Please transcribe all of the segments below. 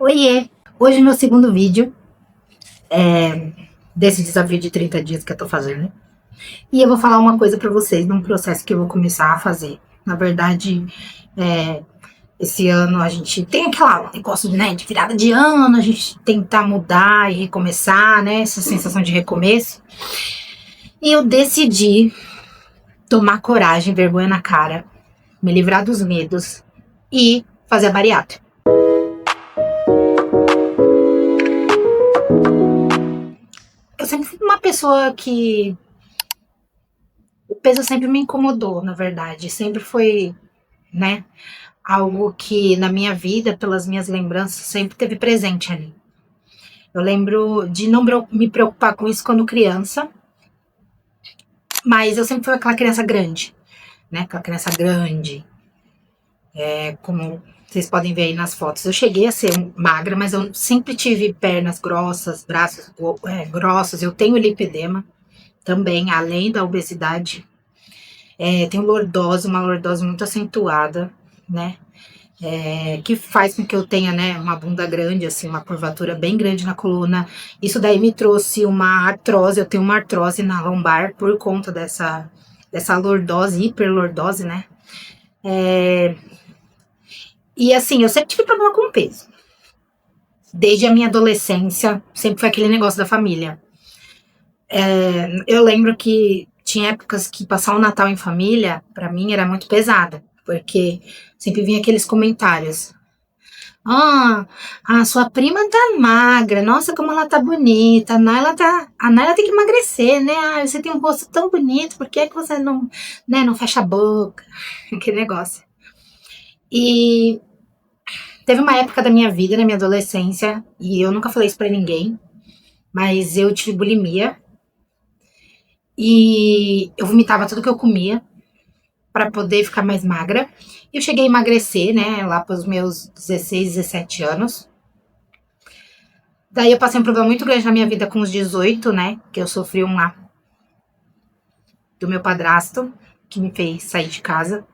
Oiê! Hoje é meu segundo vídeo desse desafio de 30 dias que eu tô fazendo. E eu vou falar uma coisa pra vocês num processo que eu vou começar a fazer. Na verdade, é, esse ano a gente tem aquela negócio, né, de virada de ano, a gente tentar mudar e recomeçar, né, essa sensação de recomeço. E eu decidi tomar coragem, vergonha na cara, me livrar dos medos e fazer a bariátrica. Eu sempre fui uma pessoa que o peso sempre me incomodou, na verdade. Sempre foi, né, algo que na minha vida, pelas minhas lembranças, sempre teve presente ali. Eu lembro de não me preocupar com isso quando criança, mas eu sempre fui aquela criança grande, né? Aquela criança grande, como vocês podem ver aí nas fotos. Eu cheguei a ser magra, mas eu sempre tive pernas grossas, braços grossos. Eu tenho lipedema também, além da obesidade. Tenho lordose, uma lordose muito acentuada, né? Que faz com que eu tenha, né, uma bunda grande, assim, uma curvatura bem grande na coluna. Isso daí me trouxe uma artrose, eu tenho uma artrose na lombar por conta dessa lordose, hiperlordose, né? E assim, eu sempre tive problema com peso. Desde a minha adolescência, sempre foi aquele negócio da família. Eu lembro que tinha épocas que passar o Natal em família, pra mim, era muito pesada, porque sempre vinha aqueles comentários. Ah, a sua prima tá magra. Nossa, como ela tá bonita. A Naila tem que emagrecer, né? Ah, você tem um rosto tão bonito, por que que você não, né, não fecha a boca? Aquele negócio. E teve uma época da minha vida, na minha adolescência, e eu nunca falei isso pra ninguém, mas eu tive bulimia e eu vomitava tudo que eu comia pra poder ficar mais magra. Eu cheguei a emagrecer, né, lá pros meus 16, 17 anos. Daí eu passei um problema muito grande na minha vida com os 18, né? Que eu sofri uma do meu padrasto, que me fez sair de casa.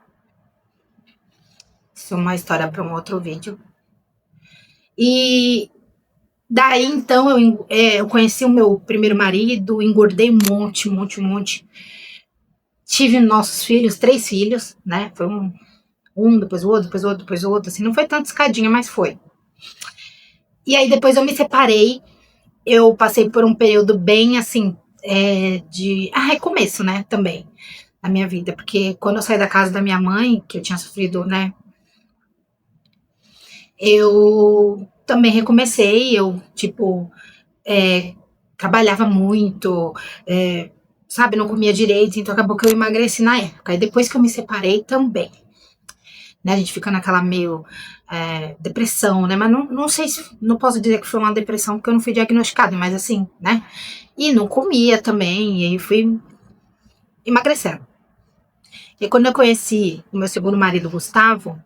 Isso é uma história para um outro vídeo. E daí então eu conheci o meu primeiro marido, engordei um monte, um monte, um monte. Tive nossos filhos, 3 filhos, né? Foi depois o outro, depois o outro, depois o outro. Assim, não foi tanto escadinha, mas foi. E aí depois eu me separei. Eu passei por um período bem assim, de recomeço, né? Também. Na minha vida, porque quando eu saí da casa da minha mãe, que eu tinha sofrido, né, eu também recomecei, eu, tipo, trabalhava muito, sabe, não comia direito, então acabou que eu emagreci na época. E depois que eu me separei também, né, a gente fica naquela meio depressão, né, mas não sei se, não posso dizer que foi uma depressão porque eu não fui diagnosticada, mas assim, né, e não comia também, e aí fui emagrecendo. E quando eu conheci o meu segundo marido, Gustavo,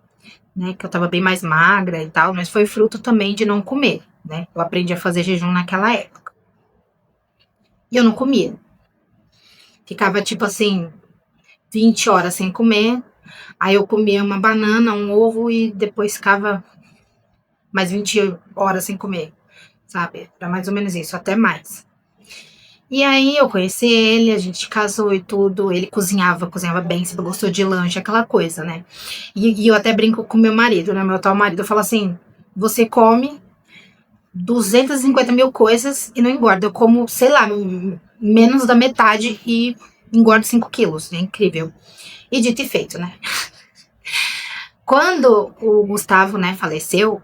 né, que eu tava bem mais magra e tal, mas foi fruto também de não comer, né? Eu aprendi a fazer jejum naquela época. E eu não comia. Ficava tipo assim, 20 horas sem comer. Aí eu comia uma banana, um ovo e depois ficava mais 20 horas sem comer, sabe? Era mais ou menos isso, até mais. E aí eu conheci ele, a gente casou e tudo. Ele cozinhava bem, sempre gostou de lanche, aquela coisa, né? E eu até brinco com meu marido, né? Meu atual marido, eu falo assim: você come 250 mil coisas e não engorda. Eu como, sei lá, menos da metade e engordo 5 quilos. É incrível. E dito e feito, né? Quando o Gustavo, né, faleceu,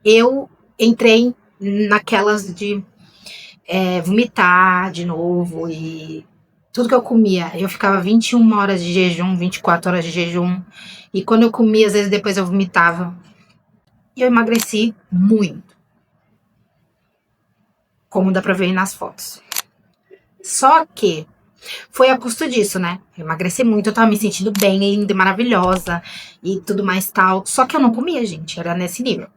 eu entrei naquelas de vomitar de novo e tudo que eu comia. Eu ficava 21 horas de jejum, 24 horas de jejum. E quando eu comia, às vezes depois eu vomitava. E eu emagreci muito, como dá pra ver aí nas fotos. Só que foi a custo disso, né? Eu emagreci muito, eu tava me sentindo bem, linda, maravilhosa e tudo mais tal. Só que eu não comia, gente, era nesse nível.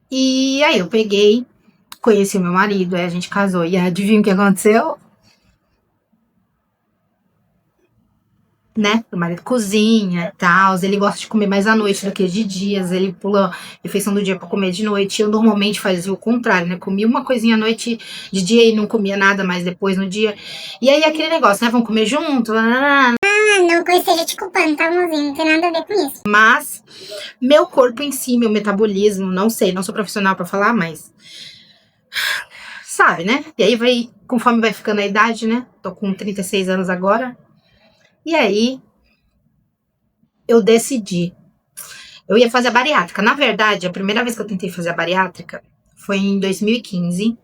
E aí eu peguei, conheci o meu marido, aí a gente casou. E adivinha o que aconteceu? né? Meu marido cozinha e tal, ele gosta de comer mais à noite do que de dias, ele pula refeição do dia pra comer de noite. Eu normalmente fazia o contrário, né? Comia uma coisinha à noite, de dia e não comia nada mais depois no dia. E aí aquele negócio, né? Vamos comer junto, Não que eu esteja te culpando, tá, mozinho? Não tem nada a ver com isso. mas meu corpo em si, meu metabolismo, não sei, não sou profissional pra falar, mas sabe, né? E aí vai, conforme vai ficando a idade, né? Tô com 36 anos agora. E aí eu decidi. Eu ia fazer a bariátrica. Na verdade, a primeira vez que eu tentei fazer a bariátrica foi em 2015,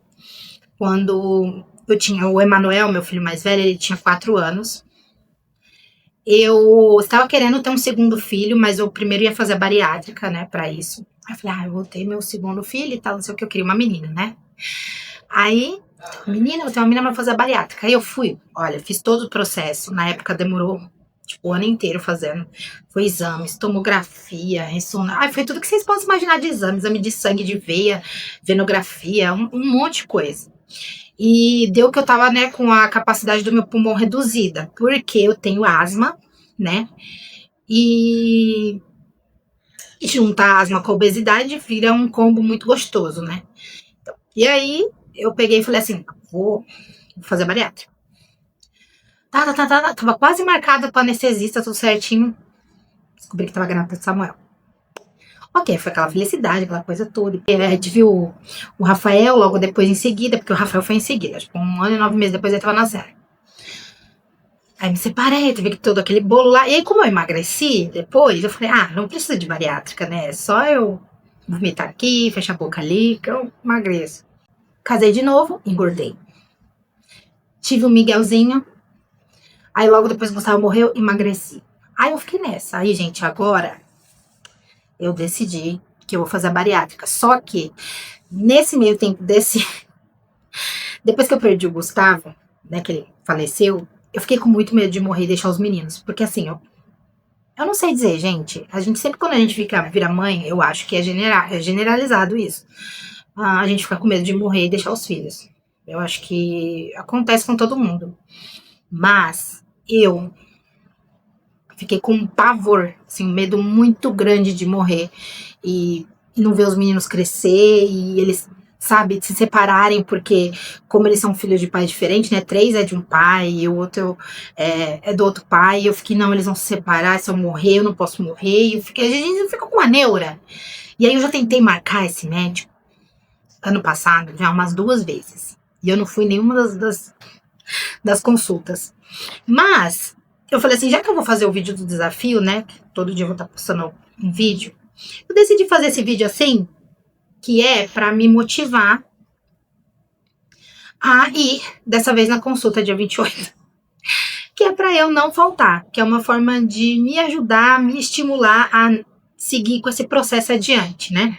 quando eu tinha o Emanuel, meu filho mais velho, ele tinha 4 anos. Eu estava querendo ter um segundo filho, mas eu primeiro ia fazer a bariátrica, né, pra isso. Aí eu falei, eu vou ter meu segundo filho e tal, não sei o que, eu queria uma menina, né? Aí, menina, eu tenho uma menina pra fazer a bariátrica. Aí eu fui, olha, fiz todo o processo. Na época demorou, tipo, o ano inteiro fazendo. Foi exames, tomografia, ressonância. Ai, foi tudo que vocês possam imaginar de exame. Exame de sangue, de veia, venografia, um monte de coisa. E deu que eu tava, né, com a capacidade do meu pulmão reduzida, porque eu tenho asma, né? E juntar asma com a obesidade vira um combo muito gostoso, né? E aí eu peguei e falei assim, vou fazer bariátrica. Tava quase marcada com anestesista, tudo certinho. Descobri que tava grávida de Samuel. Ok, foi aquela felicidade, aquela coisa toda. A gente viu o Rafael logo depois em seguida, porque o Rafael foi em seguida, tipo, 1 ano e 9 meses depois ele tava na série. Aí me separei, teve todo aquele bolo lá. E aí, como eu emagreci depois, eu falei, não precisa de bariátrica, né? É só eu vomitar aqui, fechar a boca ali, que eu emagreço. Casei de novo, engordei. Tive um Miguelzinho. Aí logo depois o Gustavo morreu, emagreci. Aí eu fiquei nessa. Aí, gente, agora eu decidi que eu vou fazer a bariátrica. Só que, nesse meio tempo depois que eu perdi o Gustavo, né, que ele faleceu, eu fiquei com muito medo de morrer e deixar os meninos. Porque assim, eu não sei dizer, gente. A gente sempre, quando a gente vira mãe, eu acho que é generalizado isso. A gente fica com medo de morrer e deixar os filhos. Eu acho que acontece com todo mundo. Mas eu fiquei com um pavor, assim, um medo muito grande de morrer e não ver os meninos crescer e eles, sabe, se separarem, porque como eles são filhos de pais diferentes, né, 3 é de um pai e o outro é do outro pai, e eu fiquei, não, eles vão se separar, se eu morrer, eu não posso morrer, e a gente fica com uma neura. E aí eu já tentei marcar esse médico, ano passado, já umas 2 vezes, e eu não fui em nenhuma das consultas. Mas eu falei assim, já que eu vou fazer o vídeo do desafio, né? Todo dia eu vou estar postando um vídeo. Eu decidi fazer esse vídeo assim, que é para me motivar a ir dessa vez na consulta dia 28. Que é para eu não faltar, que é uma forma de me ajudar, me estimular a seguir com esse processo adiante, né?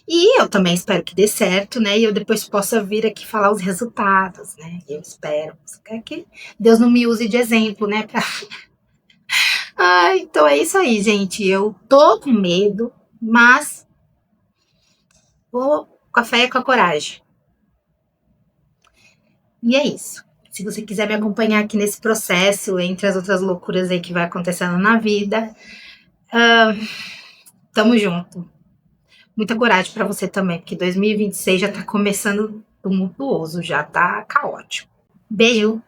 E eu também espero que dê certo, né? E eu depois possa vir aqui falar os resultados, né? Eu espero que Deus não me use de exemplo, né? Então é isso aí, gente. Eu tô com medo, mas vou com a fé e com a coragem. E é isso. Se você quiser me acompanhar aqui nesse processo, entre as outras loucuras aí que vai acontecendo na vida, tamo junto. Muita coragem pra você também, porque 2026 já tá começando tumultuoso, já tá caótico. Beijo!